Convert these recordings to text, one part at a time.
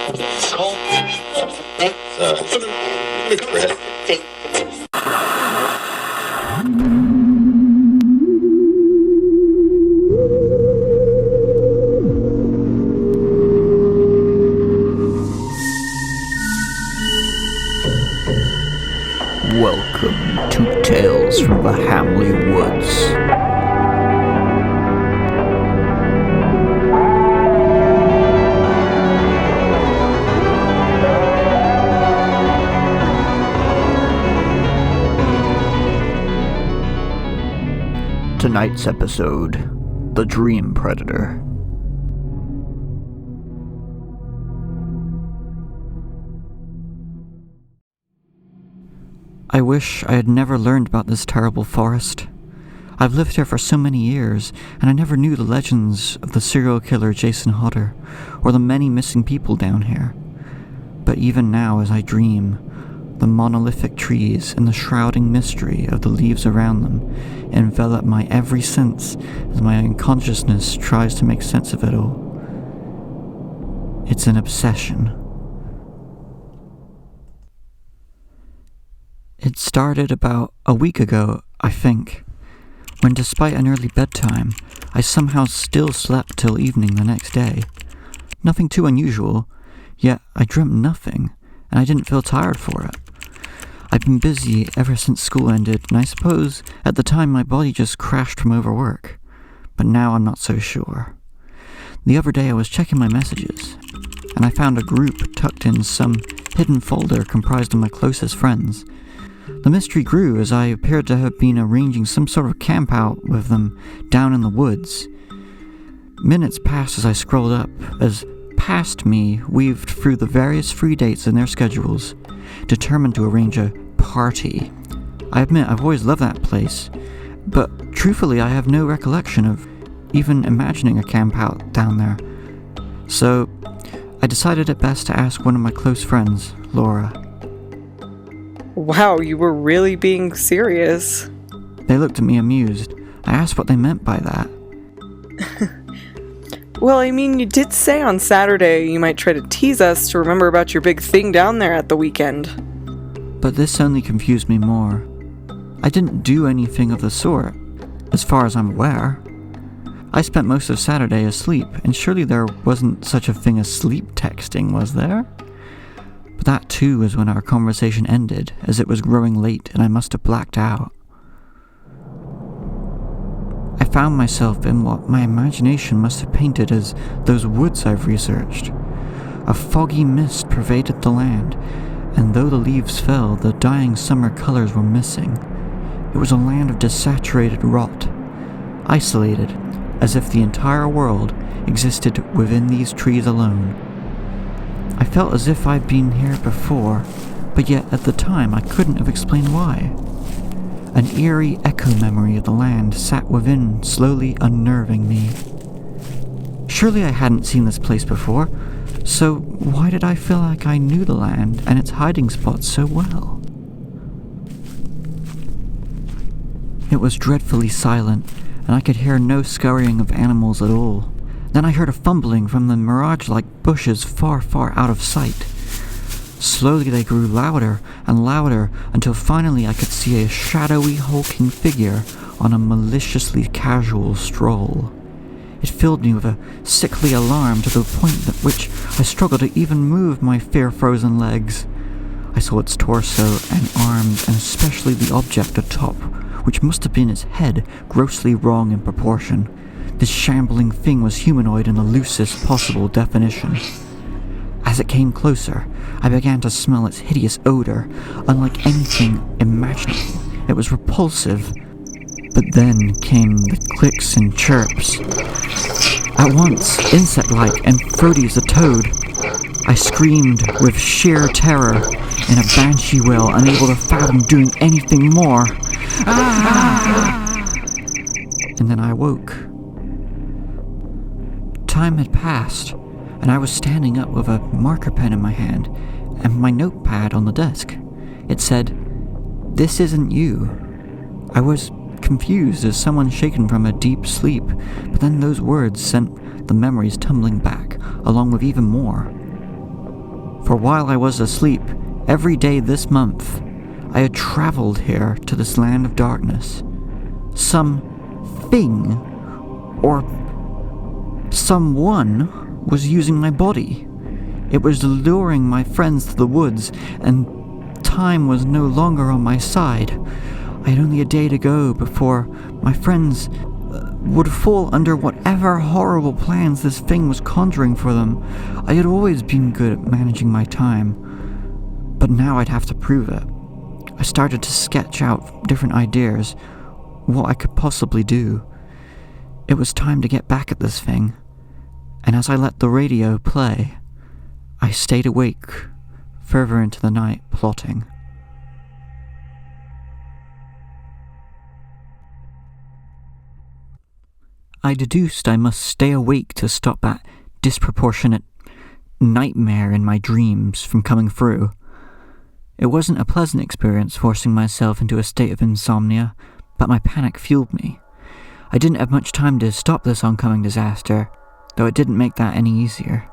Welcome to Tales from the Hamleigh Woods. Tonight's episode, The Dream Predator. I wish I had never learned about this terrible forest. I've lived here for so many years, and I never knew the legends of the serial killer Jason Hodder, or the many missing people down here. But even now as I dream, the monolithic trees and the shrouding mystery of the leaves around them envelop my every sense as my unconsciousness tries to make sense of it all. It's an obsession. It started about a week ago, I think, when despite an early bedtime, I somehow still slept till evening the next day. Nothing too unusual, yet I dreamt nothing, and I didn't feel tired for it. I've been busy ever since school ended, and I suppose at the time my body just crashed from overwork. But now I'm not so sure. The other day I was checking my messages, and I found a group tucked in some hidden folder comprised of my closest friends. The mystery grew as I appeared to have been arranging some sort of camp out with them down in the woods. Minutes passed as I scrolled up, as past me weaved through the various free dates in their schedules, determined to arrange a party. I admit I've always loved that place, but truthfully I have no recollection of even imagining a camp out down there. So I decided it best to ask one of my close friends, Laura. Wow, you were really being serious. They looked at me amused. I asked what they meant by that. Well, I mean, you did say on Saturday you might try to tease us to remember about your big thing down there at the weekend. But this only confused me more. I didn't do anything of the sort, as far as I'm aware. I spent most of Saturday asleep, and surely there wasn't such a thing as sleep texting, was there? But that too was when our conversation ended, as it was growing late and I must have blacked out. I found myself in what my imagination must have painted as those woods I've researched. A foggy mist pervaded the land, and though the leaves fell, the dying summer colors were missing. It was a land of desaturated rot, isolated, as if the entire world existed within these trees alone. I felt as if I'd been here before, but yet at the time I couldn't have explained why. An eerie echo memory of the land sat within, slowly unnerving me. Surely I hadn't seen this place before, so why did I feel like I knew the land and its hiding spots so well? It was dreadfully silent, and I could hear no scurrying of animals at all. Then I heard a fumbling from the mirage-like bushes far, far out of sight. Slowly they grew louder and louder until finally I could see a shadowy, hulking figure on a maliciously casual stroll. It filled me with a sickly alarm to the point at which I struggled to even move my fear-frozen legs. I saw its torso and arms, and especially the object atop, which must have been its head, grossly wrong in proportion. This shambling thing was humanoid in the loosest possible definition. As it came closer, I began to smell its hideous odor, unlike anything imaginable. It was repulsive. But then came the clicks and chirps. At once, insect-like and throaty as a toad, I screamed with sheer terror in a banshee wail, unable to fathom doing anything more. Ah! And then I awoke. Time had passed, and I was standing up with a marker pen in my hand and my notepad on the desk. It said, "This isn't you." I was confused as someone shaken from a deep sleep, but then those words sent the memories tumbling back, along with even more. For while I was asleep, every day this month, I had traveled here to this land of darkness. Some thing, or someone, was using my body. It was luring my friends to the woods, and time was no longer on my side. I had only a day to go before my friends would fall under whatever horrible plans this thing was conjuring for them. I had always been good at managing my time, but now I'd have to prove it. I started to sketch out different ideas, what I could possibly do. It was time to get back at this thing, and as I let the radio play, I stayed awake further into the night, plotting. I deduced I must stay awake to stop that disproportionate nightmare in my dreams from coming through. It wasn't a pleasant experience forcing myself into a state of insomnia, but my panic fueled me. I didn't have much time to stop this oncoming disaster, though it didn't make that any easier.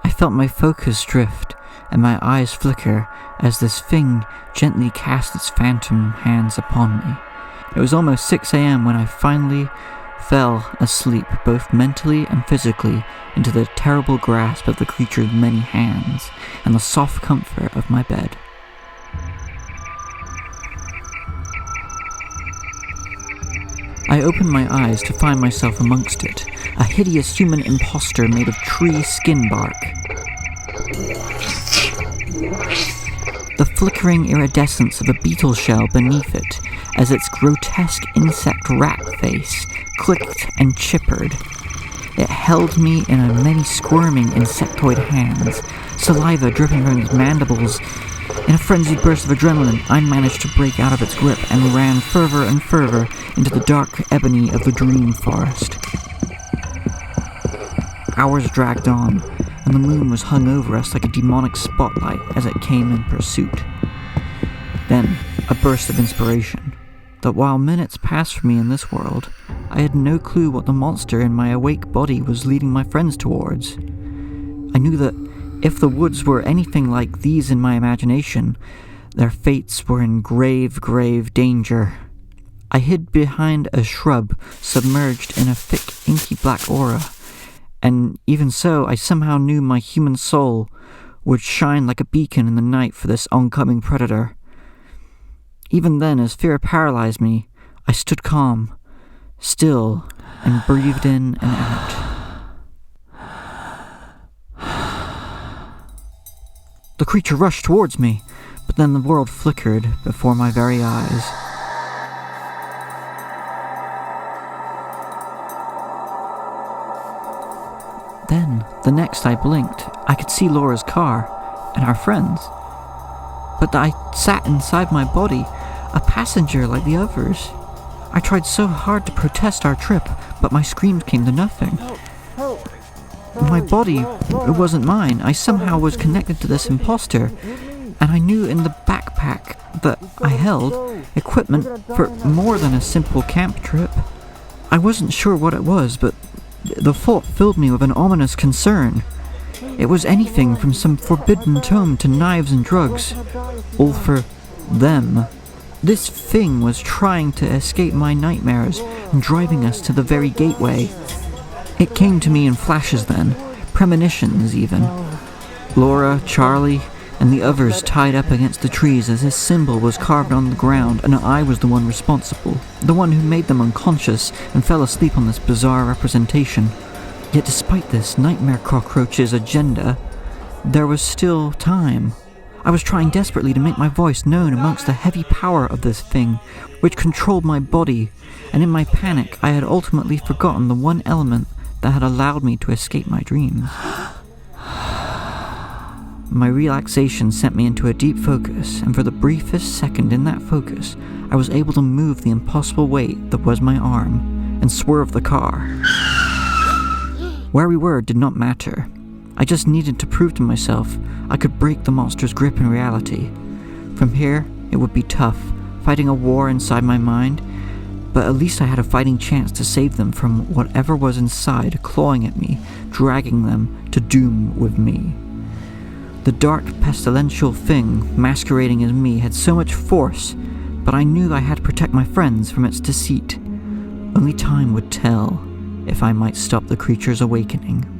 I felt my focus drift and my eyes flicker as this thing gently cast its phantom hands upon me. It was almost 6 a.m. when I finally fell asleep, both mentally and physically, into the terrible grasp of the creature's many hands and the soft comfort of my bed. I opened my eyes to find myself amongst it, a hideous human impostor made of tree skin bark. The flickering iridescence of a beetle shell beneath it, as its grotesque insect rat face clicked and chippered. It held me in a many squirming insectoid hands, saliva dripping from its mandibles. In a frenzied burst of adrenaline, I managed to break out of its grip and ran further and further into the dark ebony of the dream forest. Hours dragged on, and the moon was hung over us like a demonic spotlight as it came in pursuit. Then, a burst of inspiration. That while minutes passed for me in this world, I had no clue what the monster in my awake body was leading my friends towards. I knew that if the woods were anything like these in my imagination, their fates were in grave, grave danger. I hid behind a shrub, submerged in a thick, inky black aura, and even so, I somehow knew my human soul would shine like a beacon in the night for this oncoming predator. Even then, as fear paralyzed me, I stood calm, still, and breathed in and out. The creature rushed towards me, but then the world flickered before my very eyes. Then, the next I blinked, I could see Laura's car and our friends. But I sat inside my body, a passenger like the others. I tried so hard to protest our trip, but my screams came to nothing. My body, it wasn't mine. I somehow was connected to this imposter, and I knew in the backpack that I held equipment for more than a simple camp trip. I wasn't sure what it was, but the thought filled me with an ominous concern. It was anything from some forbidden tome to knives and drugs, all for them. This thing was trying to escape my nightmares and driving us to the very gateway. It came to me in flashes then, premonitions even. Laura, Charlie, and the others tied up against the trees as this symbol was carved on the ground, and I was the one responsible, the one who made them unconscious and fell asleep on this bizarre representation. Yet despite this nightmare cockroach's agenda, there was still time. I was trying desperately to make my voice known amongst the heavy power of this thing, which controlled my body, and in my panic I had ultimately forgotten the one element that had allowed me to escape my dreams. My relaxation sent me into a deep focus, and for the briefest second in that focus, I was able to move the impossible weight that was my arm, and swerve the car. Where we were did not matter. I just needed to prove to myself I could break the monster's grip in reality. From here, it would be tough, fighting a war inside my mind, but at least I had a fighting chance to save them from whatever was inside, clawing at me, dragging them to doom with me. The dark, pestilential thing, masquerading as me, had so much force, but I knew I had to protect my friends from its deceit. Only time would tell if I might stop the creature's awakening.